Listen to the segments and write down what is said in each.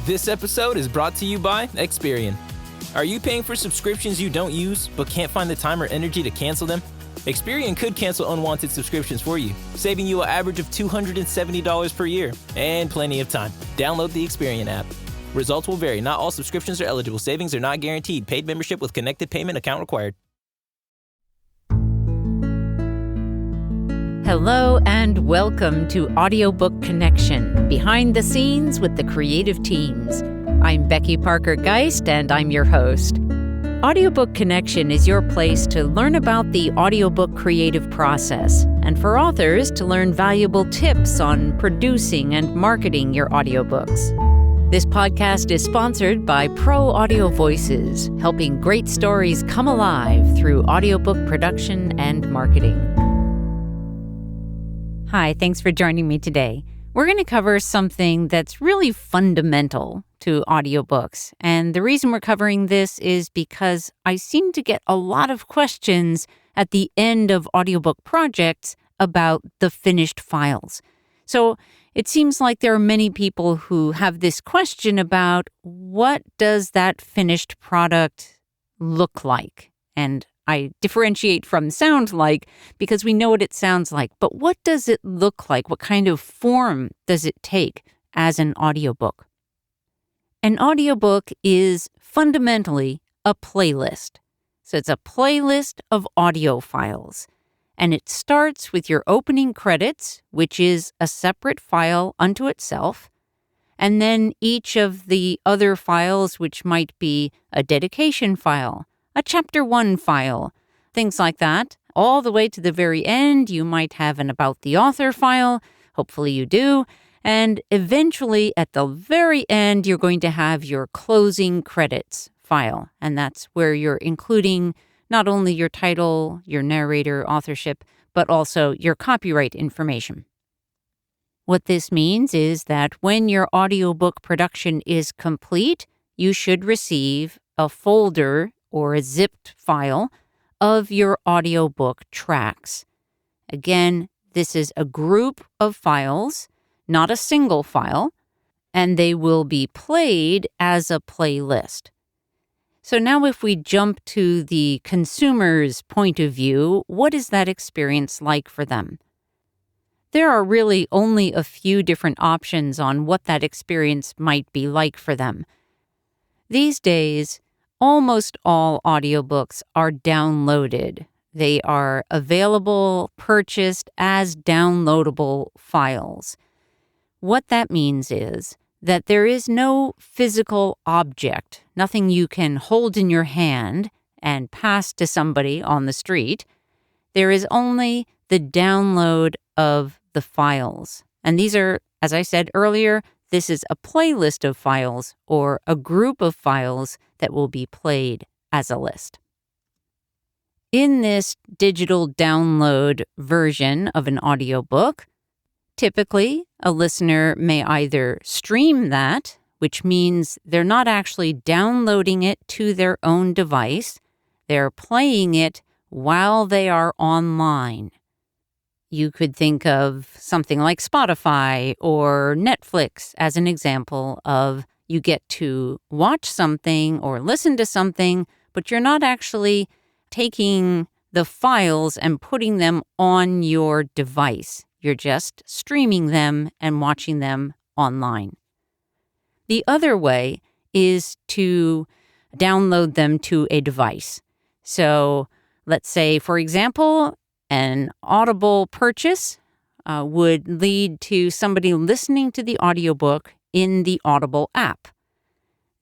This episode is brought to you by Experian. Are you paying for subscriptions you don't use but can't find the time or energy to cancel them? Experian could cancel unwanted subscriptions for you, saving you an average of $270 per year and plenty of time. Download the Experian app. Results will vary. Not all subscriptions are eligible. Savings are not guaranteed. Paid membership with connected payment account required. Hello and welcome to Audiobook Connection, behind the scenes with the creative teams. I'm Becky Parker Geist and I'm your host. Audiobook Connection is your place to learn about the audiobook creative process and for authors to learn valuable tips on producing and marketing your audiobooks. This podcast is sponsored by Pro Audio Voices, helping great stories come alive through audiobook production and marketing. Hi, thanks for joining me today. We're going to cover something that's really fundamental to audiobooks. And the reason we're covering this is because I seem to get a lot of questions at the end of audiobook projects about the finished files. So it seems like there are many people who have this question about what does that finished product look like? And I differentiate from sound like because we know what it sounds like, but what does it look like? What kind of form does it take as an audiobook? An audiobook is fundamentally a playlist. So it's a playlist of audio files. And it starts with your opening credits, which is a separate file unto itself. And then each of the other files, which might be a dedication file, a chapter 1 file, things like that. All the way to the very end, you might have an About the Author file. Hopefully you do. And eventually, at the very end, you're going to have your closing credits file. And that's where you're including not only your title, your narrator, authorship, but also your copyright information. What this means is that when your audiobook production is complete, you should receive a folder or a zipped file of your audiobook tracks. Again, this is a group of files, not a single file, and they will be played as a playlist. So now if we jump to the consumer's point of view, what is that experience like for them? There are really only a few different options on what that experience might be like for them. These days, almost all audiobooks are downloaded. They are available, purchased as downloadable files. What that means is that there is no physical object, nothing you can hold in your hand and pass to somebody on the street. There is only the download of the files. And these are, as I said earlier, this is a playlist of files or a group of files that will be played as a list. In this digital download version of an audiobook, typically, a listener may either stream that, which means they're not actually downloading it to their own device. They're playing it while they are online. You could think of something like Spotify or Netflix as an example of you get to watch something or listen to something, but you're not actually taking the files and putting them on your device. You're just streaming them and watching them online. The other way is to download them to a device. So let's say, for example, an Audible purchase would lead to somebody listening to the audiobook in the Audible app.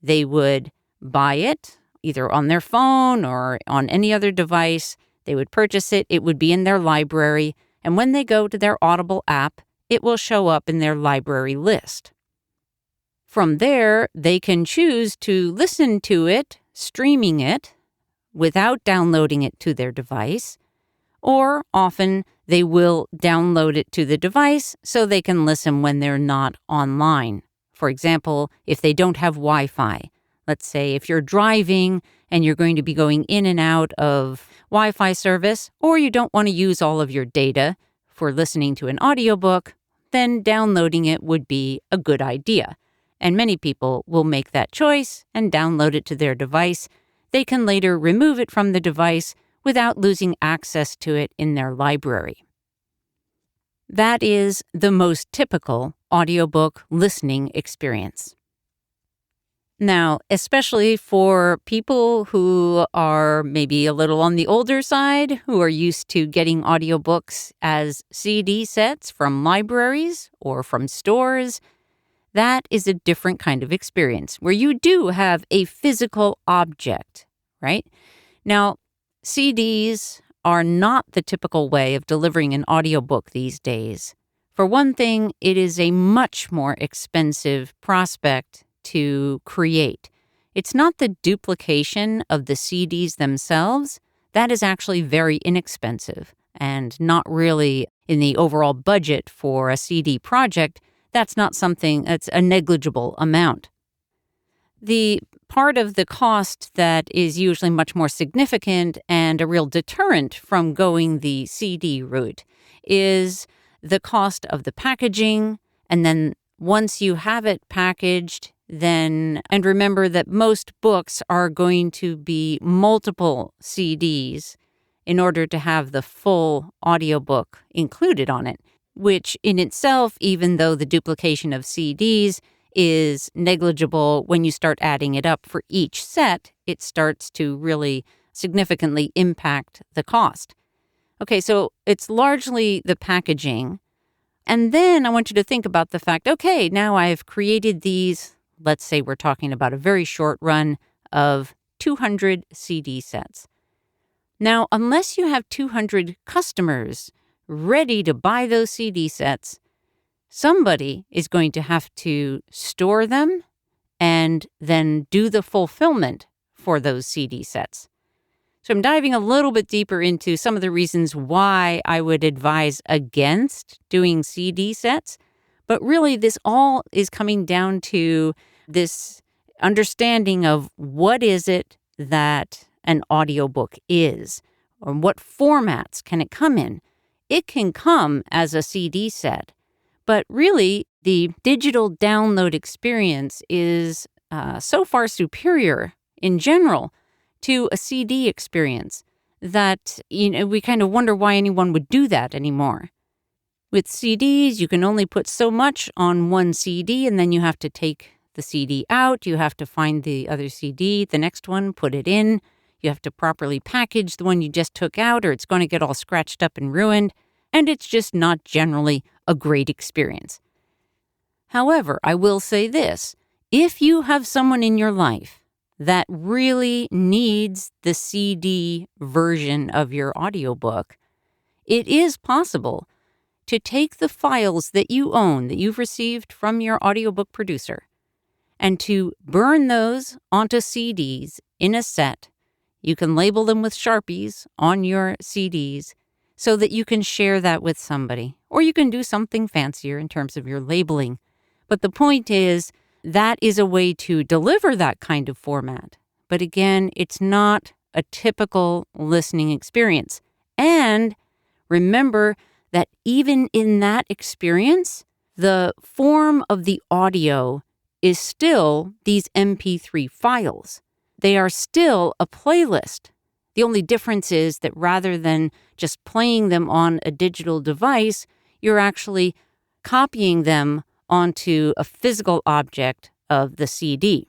They would buy it either on their phone or on any other device. They would purchase it. It would be in their library. And when they go to their Audible app, it will show up in their library list. From there, they can choose to listen to it, streaming it, without downloading it to their device, or often they will download it to the device so they can listen when they're not online. For example, if they don't have Wi-Fi. Let's say if you're driving and you're going to be going in and out of Wi-Fi service, or you don't want to use all of your data for listening to an audiobook, then downloading it would be a good idea. And many people will make that choice and download it to their device. They can later remove it from the device without losing access to it in their library. That is the most typical audiobook listening experience. Now, especially for people who are maybe a little on the older side, who are used to getting audiobooks as CD sets from libraries or from stores, that is a different kind of experience where you do have a physical object, right? Now, CDs are not the typical way of delivering an audiobook these days. For one thing, it is a much more expensive prospect to create. It's not the duplication of the CDs themselves. That is actually very inexpensive and not really in the overall budget for a CD project. That's not something that's a negligible amount. The part of the cost that is usually much more significant and a real deterrent from going the CD route is the cost of the packaging. And then once you have it packaged, and remember that most books are going to be multiple CDs in order to have the full audiobook included on it, which in itself, even though the duplication of CDs is negligible, when you start adding it up for each set, it starts to really significantly impact the cost. Okay, so it's largely the packaging. And then I want you to think about the fact, okay, now I've created these. Let's say we're talking about a very short run of 200 CD sets. Now, unless you have 200 customers ready to buy those CD sets, somebody is going to have to store them and then do the fulfillment for those CD sets. So I'm diving a little bit deeper into some of the reasons why I would advise against doing CD sets. But really, this all is coming down to this understanding of what is it that an audiobook is, or what formats can it come in. It can come as a CD set, but really, the digital download experience is so far superior in general to a CD experience that we kind of wonder why anyone would do that anymore. With CDs, you can only put so much on one CD, and then you have to take the CD out. You have to find the other CD, the next one, put it in. You have to properly package the one you just took out, or it's going to get all scratched up and ruined. And it's just not generally a great experience. However, I will say this. If you have someone in your life that really needs the CD version of your audiobook, it is possible to take the files that you own, that you've received from your audiobook producer, and to burn those onto CDs in a set. You can label them with Sharpies on your CDs so that you can share that with somebody. Or you can do something fancier in terms of your labeling. But the point is, that is a way to deliver that kind of format. But again, it's not a typical listening experience. And remember that even in that experience, the form of the audio is still these MP3 files. They are still a playlist. The only difference is that rather than just playing them on a digital device, you're actually copying them onto a physical object of the CD.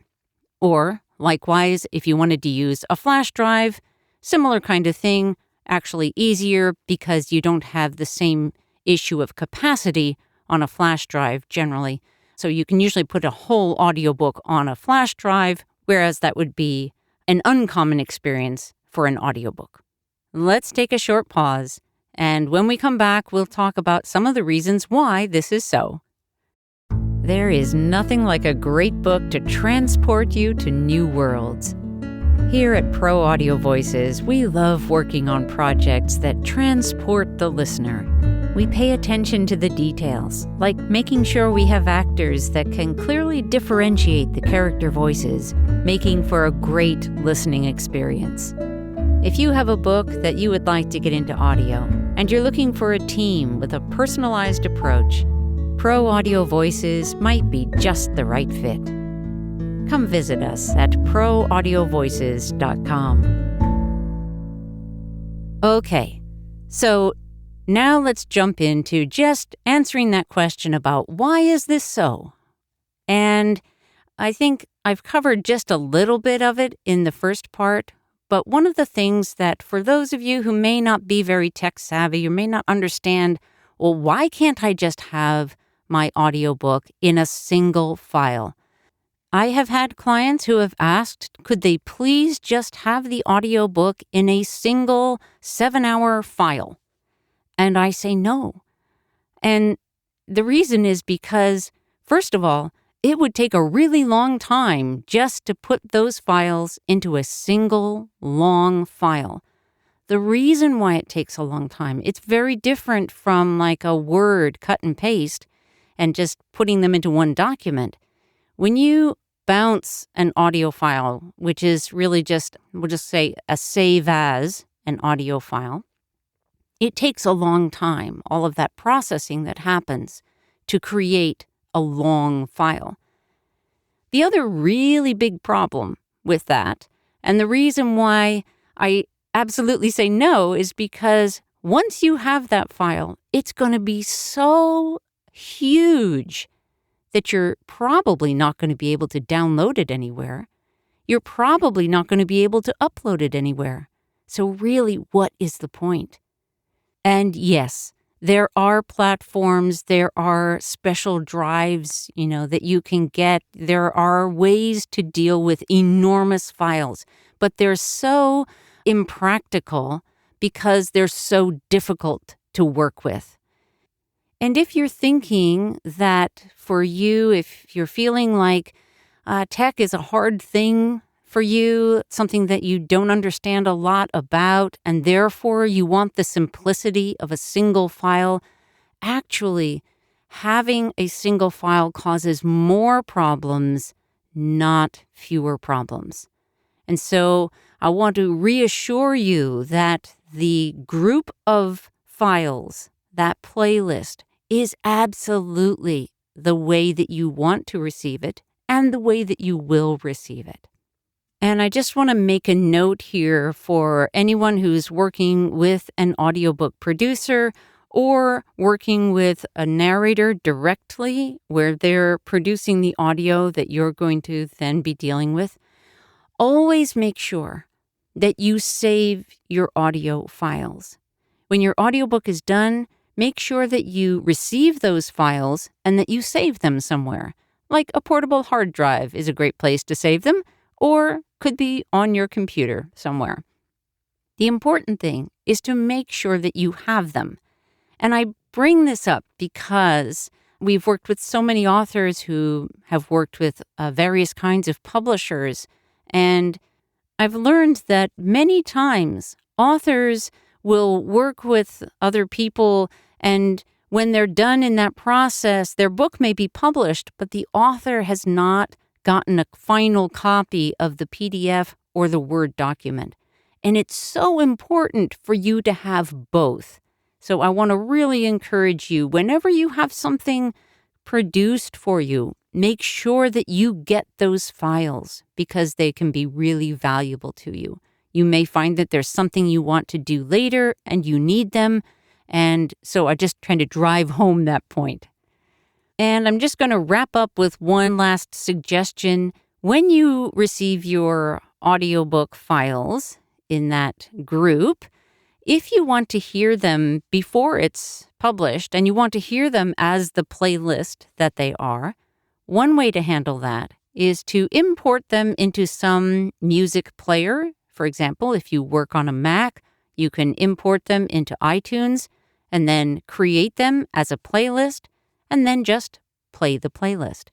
Or, likewise, if you wanted to use a flash drive, similar kind of thing, actually easier because you don't have the same issue of capacity on a flash drive generally. So you can usually put a whole audiobook on a flash drive, whereas that would be an uncommon experience for an audiobook. Let's take a short pause, and when we come back, we'll talk about some of the reasons why this is so. There is nothing like a great book to transport you to new worlds. Here at Pro Audio Voices, we love working on projects that transport the listener. We pay attention to the details, like making sure we have actors that can clearly differentiate the character voices, making for a great listening experience. If you have a book that you would like to get into audio, and you're looking for a team with a personalized approach, Pro Audio Voices might be just the right fit. Come visit us at proaudiovoices.com. Okay, so now let's jump into just answering that question about why is this so? And I think I've covered just a little bit of it in the first part, but one of the things that for those of you who may not be very tech savvy or may not understand, well, why can't I just have my audiobook in a single file? I have had clients who have asked, could they please just have the audiobook in a single 7-hour file? And I say no. And the reason is because, first of all, it would take a really long time just to put those files into a single long file. The reason why it takes a long time, it's very different from like a Word cut and paste and just putting them into one document. When you bounce an audio file, which is really just, we'll just say a save as an audio file, it takes a long time, all of that processing that happens to create a long file. The other really big problem with that, and the reason why I absolutely say no, is because once you have that file, it's going to be so huge that you're probably not going to be able to download it anywhere. You're probably not going to be able to upload it anywhere. So really, what is the point? And yes, there are platforms, there are special drives, that you can get. There are ways to deal with enormous files, but they're so impractical because they're so difficult to work with. And if you're thinking that for you, if you're feeling like tech is a hard thing for you, something that you don't understand a lot about, and therefore you want the simplicity of a single file, actually, having a single file causes more problems, not fewer problems. And so I want to reassure you that the group of files, that playlist, is absolutely the way that you want to receive it and the way that you will receive it. And I just want to make a note here for anyone who's working with an audiobook producer or working with a narrator directly where they're producing the audio that you're going to then be dealing with. Always make sure that you save your audio files. When your audiobook is done, make sure that you receive those files and that you save them somewhere. Like a portable hard drive is a great place to save them, or could be on your computer somewhere. The important thing is to make sure that you have them. And I bring this up because we've worked with so many authors who have worked with various kinds of publishers, and I've learned that many times authors will work with other people, and when they're done in that process, their book may be published, but the author has not gotten a final copy of the PDF or the Word document. And it's so important for you to have both. So I want to really encourage you, whenever you have something produced for you, make sure that you get those files because they can be really valuable to you. You may find that there's something you want to do later and you need them. And so I'm just trying to drive home that point. And I'm just going to wrap up with one last suggestion. When you receive your audiobook files in that group, if you want to hear them before it's published and you want to hear them as the playlist that they are, one way to handle that is to import them into some music player. For example, if you work on a Mac, you can import them into iTunes and then create them as a playlist and then just play the playlist.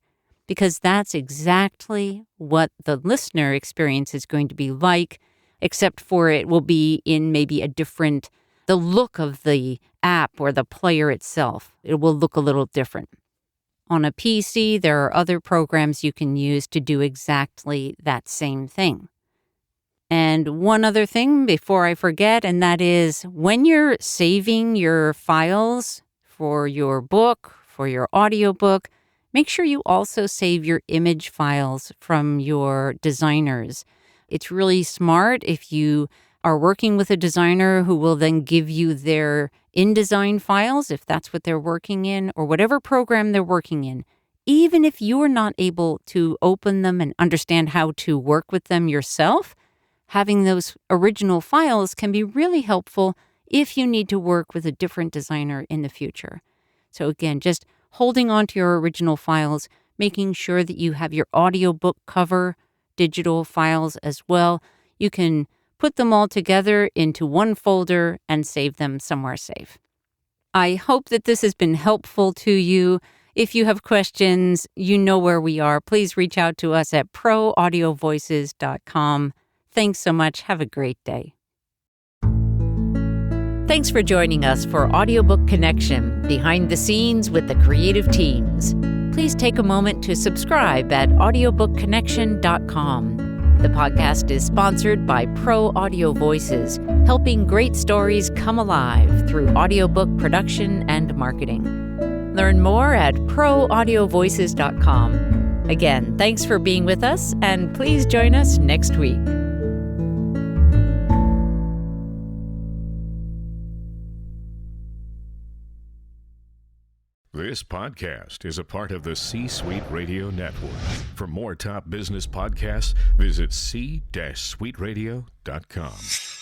Because that's exactly what the listener experience is going to be like, except for it will be in maybe the look of the app or the player itself. It will look a little different. On a PC, there are other programs you can use to do exactly that same thing. And one other thing before I forget, and that is when you're saving your files for your book, for your audiobook, make sure you also save your image files from your designers. It's really smart if you are working with a designer who will then give you their InDesign files, if that's what they're working in, or whatever program they're working in. Even if you're not able to open them and understand how to work with them yourself, having those original files can be really helpful if you need to work with a different designer in the future. So again, just holding on to your original files, making sure that you have your audiobook cover digital files as well. You can put them all together into one folder and save them somewhere safe. I hope that this has been helpful to you. If you have questions, you know where we are. Please reach out to us at proaudiovoices.com. Thanks so much. Have a great day. Thanks for joining us for Audiobook Connection, behind the scenes with the creative teams. Please take a moment to subscribe at audiobookconnection.com. The podcast is sponsored by Pro Audio Voices, helping great stories come alive through audiobook production and marketing. Learn more at proaudiovoices.com. Again, thanks for being with us, and please join us next week. This podcast is a part of the C-Suite Radio Network. For more top business podcasts, visit c-suiteradio.com.